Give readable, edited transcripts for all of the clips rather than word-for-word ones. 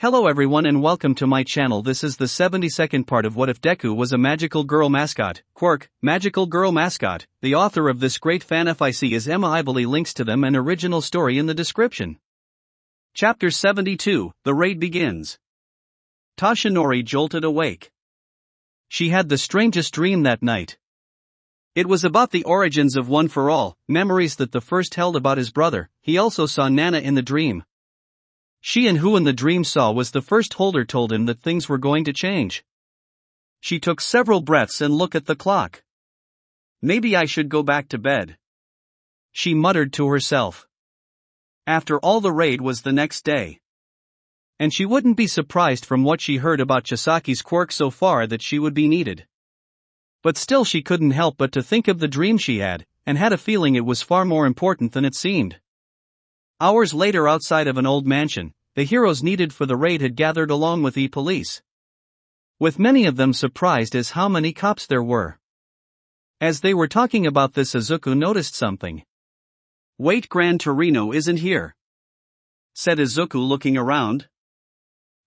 Hello everyone and welcome to my channel. This is the 72nd part of What If Deku Was a Magical Girl Mascot, Quirk, Magical Girl Mascot. The author of this great fanfic is Emma. I believe links to them and original story in the description. Chapter 72, The Raid Begins. Toshinori jolted awake. She had the strangest dream that night. It was about the origins of One for All, memories that the first held about his brother. He also saw Nana in the dream. She and who in the dream saw was the first holder told him that things were going to change. She took several breaths and looked at the clock. Maybe I should go back to bed, she muttered to herself. After all, the raid was the next day. And she wouldn't be surprised from what she heard about Chisaki's quirk so far that she would be needed. But still she couldn't help but to think of the dream she had, and had a feeling it was far more important than it seemed. Hours later, outside of an old mansion, the heroes needed for the raid had gathered along with the police. With many of them surprised as how many cops there were. As they were talking about this, Izuku noticed something. "Wait, Gran Torino isn't here," said Izuku, looking around.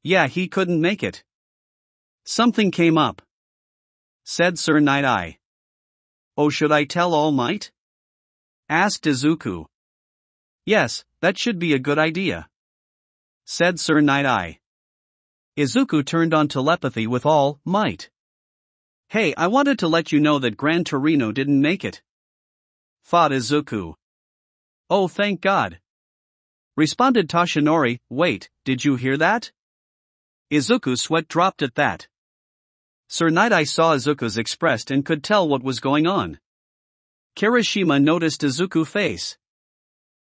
"Yeah, he couldn't make it. Something came up," said Sir Night-Eye. "Oh, should I tell All Might?" asked Izuku. "Yes, that should be a good idea," said Sir Night-Eye. Izuku turned on telepathy with All Might. "Hey, I wanted to let you know that Gran Torino didn't make it," thought Izuku. "Oh, thank God," responded Toshinori. "Wait, did you hear that?" Izuku's sweat dropped at that. Sir Night-Eye saw Izuku's expressed and could tell what was going on. Kirishima noticed Izuku's face.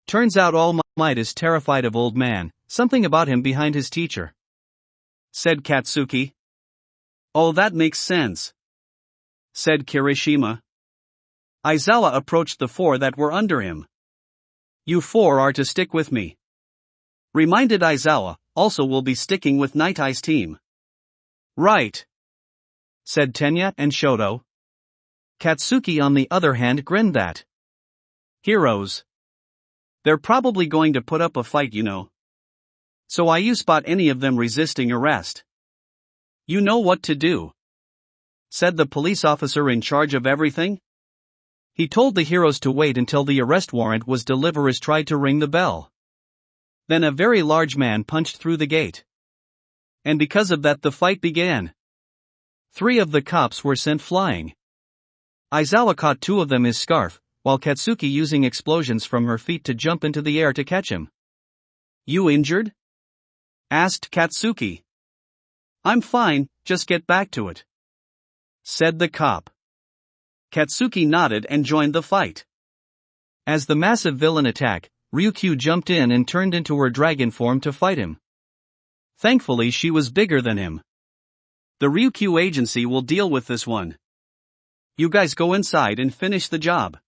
Turns out All Might is terrified of Old Man, something about him behind his teacher, said Katsuki. "Oh, that makes sense," said Kirishima. Aizawa approached the four that were under him. "You four are to stick with me," reminded Aizawa. "Also we'll be sticking with Night-Eye's team." "Right," said Tenya and Shoto. Katsuki on the other hand grinned that. "Heroes. They're probably going to put up a fight, you know. So you spot any of them resisting arrest, you know what to do," said the police officer in charge of everything. He told the heroes to wait until the arrest warrant was delivered as tried to ring the bell. Then a very large man punched through the gate. And because of that the fight began. 3 of the cops were sent flying. Aizawa caught 2 of them his scarf, while Katsuki using explosions from her feet to jump into the air to catch him. "You injured?" asked Katsuki. "I'm fine, just get back to it," said the cop. Katsuki nodded and joined the fight. As the massive villain attacked, Ryukyu jumped in and turned into her dragon form to fight him. Thankfully she was bigger than him. "The Ryukyu agency will deal with this one. You guys go inside and finish the job,"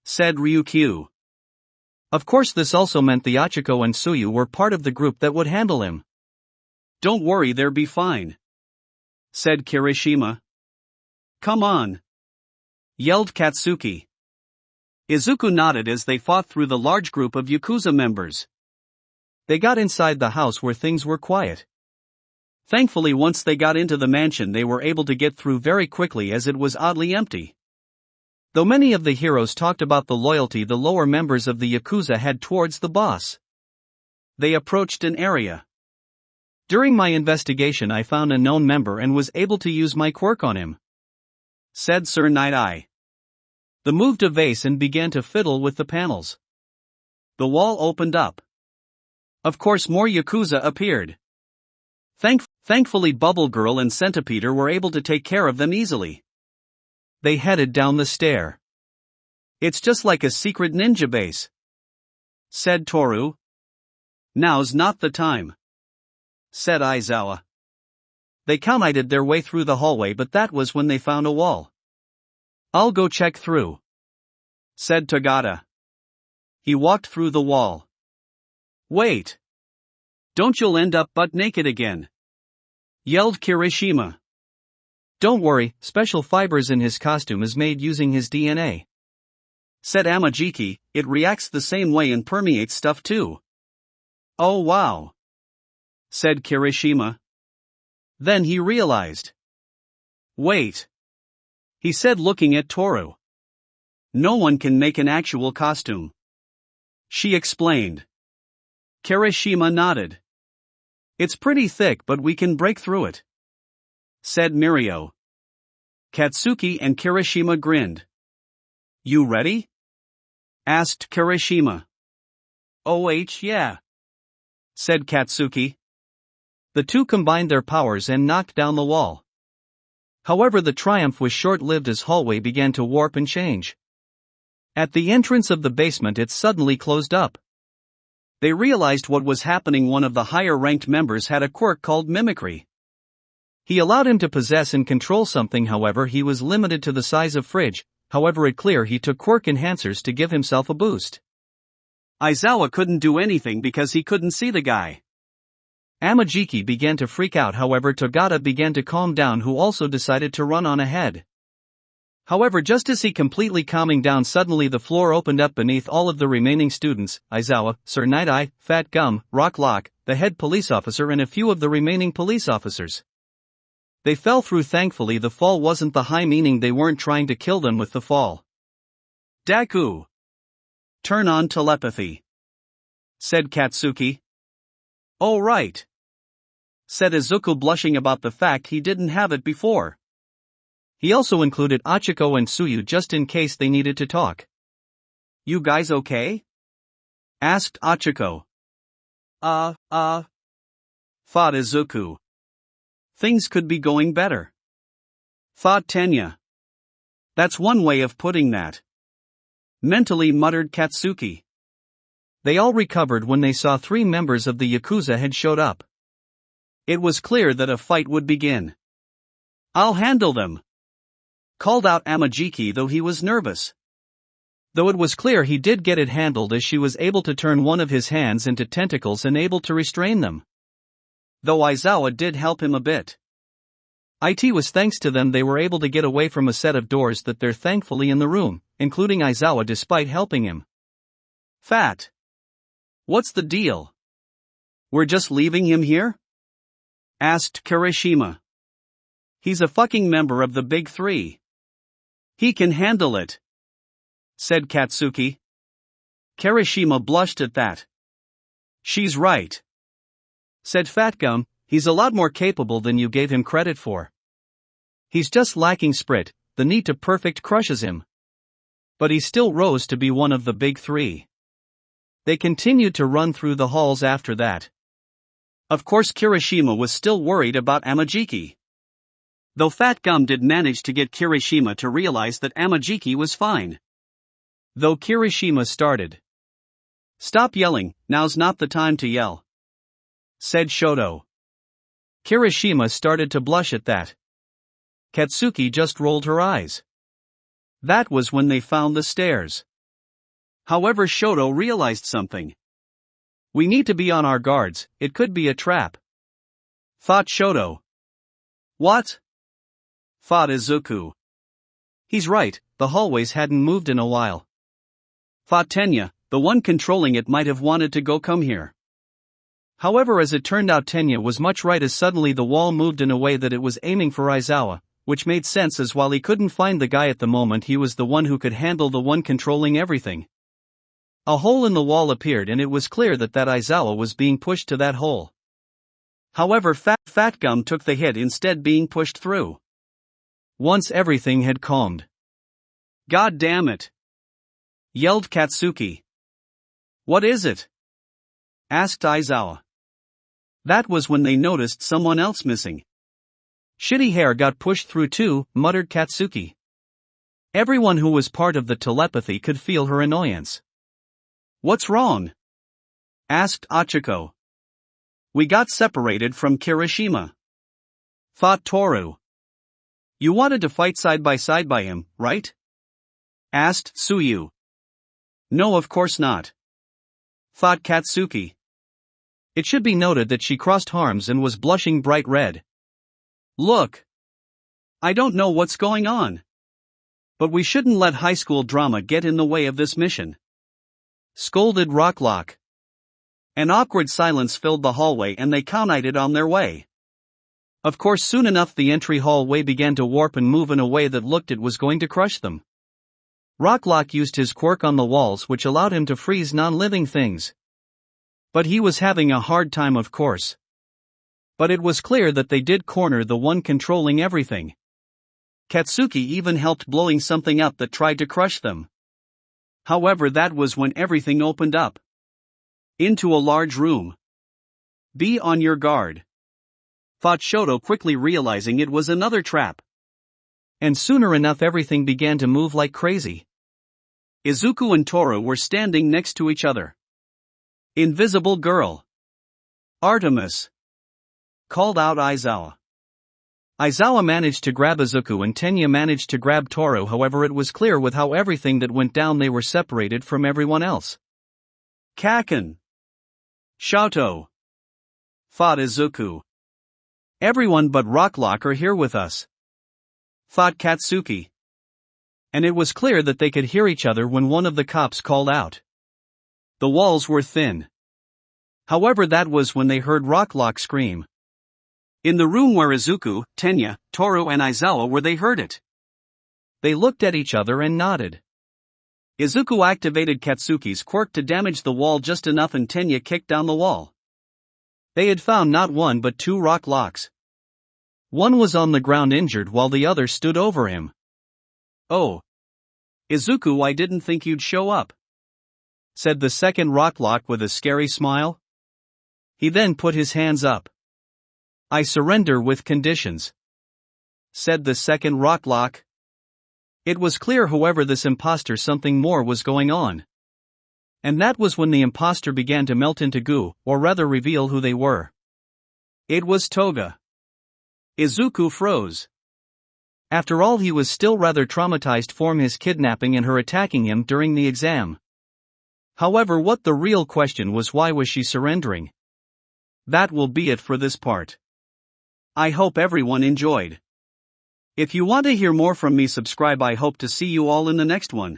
said Ryukyu. Of course this also meant the Ochiko and Tsuyu were part of the group that would handle him. "Don't worry, they'll be fine," said Kirishima. "Come on," yelled Katsuki. Izuku nodded as they fought through the large group of Yakuza members. They got inside the house where things were quiet. Thankfully once they got into the mansion they were able to get through very quickly as it was oddly empty. Though many of the heroes talked about the loyalty the lower members of the Yakuza had towards the boss. They approached an area. "During my investigation I found a known member and was able to use my quirk on him," said Sir Night-Eye. The moved a vase and began to fiddle with the panels. The wall opened up. Of course more Yakuza appeared. Thankfully Bubble Girl and Centipeter were able to take care of them easily. They headed down the stair. "It's just like a secret ninja base," said Toru. "Now's not the time," said Aizawa. They counted their way through the hallway, but that was when they found a wall. "I'll go check through," said Toga. He walked through the wall. "Wait! Don't you'll end up butt naked again," yelled Kirishima. "Don't worry, special fibers in his costume is made using his DNA," said Amajiki. "It reacts the same way and permeates stuff too." "Oh wow. said Kirishima. Then he realized. Wait. He said, looking at Toru. No one can make an actual costume. She explained. Kirishima nodded. It's pretty thick, but we can break through it, said Mirio. Katsuki and Kirishima grinned. You ready? Asked Kirishima. Oh, yeah, said Katsuki. The two combined their powers and knocked down the wall. However, the triumph was short-lived as hallway began to warp and change. At the entrance of the basement, it suddenly closed up. They realized what was happening. One of the higher-ranked members had a quirk called mimicry. He allowed him to possess and control something, however he was limited to the size of fridge. However, it clear he took quirk enhancers to give himself a boost. Aizawa couldn't do anything because he couldn't see the guy. Amajiki began to freak out, however Toga began to calm down, who also decided to run on ahead. However, just as he completely calming down, suddenly the floor opened up beneath all of the remaining students, Aizawa, Sir Night-Eye, Fat Gum, Rock Lock, the head police officer and a few of the remaining police officers. They fell through. Thankfully the fall wasn't the high, meaning they weren't trying to kill them with the fall. Deku. Turn on telepathy, said Katsuki. Oh right, said Izuku, blushing about the fact he didn't have it before. He also included Achiko and Tsuyu just in case they needed to talk. You guys okay? Asked Achiko. Thought Izuku. Things could be going better. Thought Tenya. That's one way of putting that. Mentally muttered Katsuki. They all recovered when they saw 3 members of the Yakuza had showed up. It was clear that a fight would begin. I'll handle them, called out Amajiki, though he was nervous. Though it was clear he did get it handled, as she was able to turn one of his hands into tentacles and able to restrain them. Though Aizawa did help him a bit. It was thanks to them they were able to get away from a set of doors that they're thankfully in the room, including Aizawa despite helping him. Fat. What's the deal? We're just leaving him here? Asked Kirishima. He's a fucking member of the Big 3. He can handle it, said Katsuki. Kirishima blushed at that. She's right, said Fatgum. He's a lot more capable than you gave him credit for. He's just lacking sprit, the need to perfect crushes him. But he still rose to be one of the Big 3. They continued to run through the halls after that. Of course, Kirishima was still worried about Amajiki. Though Fat Gum did manage to get Kirishima to realize that Amajiki was fine. Though Kirishima started. Stop yelling, now's not the time to yell, said Shoto. Kirishima started to blush at that. Katsuki just rolled her eyes. That was when they found the stairs. However, Shoto realized something. We need to be on our guards, it could be a trap, thought Shoto. What? Thought Izuku. He's right, the hallways hadn't moved in a while. Thought Tenya, the one controlling it might have wanted to go come here. However, as it turned out, Tenya was much right, as suddenly the wall moved in a way that it was aiming for Aizawa, which made sense, as while he couldn't find the guy at the moment, he was the one who could handle the one controlling everything. A hole in the wall appeared and it was clear that Aizawa was being pushed to that hole. However, Fat Gum took the hit, instead being pushed through. Once everything had calmed. God damn it! Yelled Katsuki. What is it? Asked Aizawa. That was when they noticed someone else missing. Shitty hair got pushed through too, muttered Katsuki. Everyone who was part of the telepathy could feel her annoyance. What's wrong? Asked Achiko. We got separated from Kirishima, thought Toru. You wanted to fight side by him, right? Asked Tsuyu. No, of course not, thought Katsuki. It should be noted that she crossed arms and was blushing bright red. Look. I don't know what's going on. But we shouldn't let high school drama get in the way of this mission, scolded Rocklock. An awkward silence filled the hallway and they counted on their way. Of course, soon enough the entry hallway began to warp and move in a way that looked it was going to crush them. Rocklock used his quirk on the walls, which allowed him to freeze non-living things. But he was having a hard time, of course. But it was clear that they did corner the one controlling everything. Katsuki even helped blowing something up that tried to crush them. However, that was when everything opened up. Into a large room. Be on your guard, thought Shoto, quickly realizing it was another trap. And sooner enough everything began to move like crazy. Izuku and Toru were standing next to each other. Invisible girl. Artemis, called out Aizawa. Aizawa managed to grab Izuku and Tenya managed to grab Toru, however it was clear with how everything that went down they were separated from everyone else. Kaken. Shoto, thought Izuku. Everyone but Rocklock are here with us, thought Katsuki. And it was clear that they could hear each other when one of the cops called out. The walls were thin. However, that was when they heard Rocklock scream. In the room where Izuku, Tenya, Toru and Aizawa were, they heard it. They looked at each other and nodded. Izuku activated Katsuki's quirk to damage the wall just enough and Tenya kicked down the wall. They had found not one but two Rocklocks. One was on the ground injured while the other stood over him. Oh. Izuku, I didn't think you'd show up, said the second Rocklock with a scary smile. He then put his hands up. I surrender with conditions, said the second Rocklock. It was clear, however, this imposter something more was going on. And that was when the imposter began to melt into goo, or rather reveal who they were. It was Toga. Izuku froze. After all, he was still rather traumatized from his kidnapping and her attacking him during the exam. However, what the real question was, why was she surrendering? That will be it for this part. I hope everyone enjoyed. If you want to hear more from me, subscribe. I hope to see you all in the next one.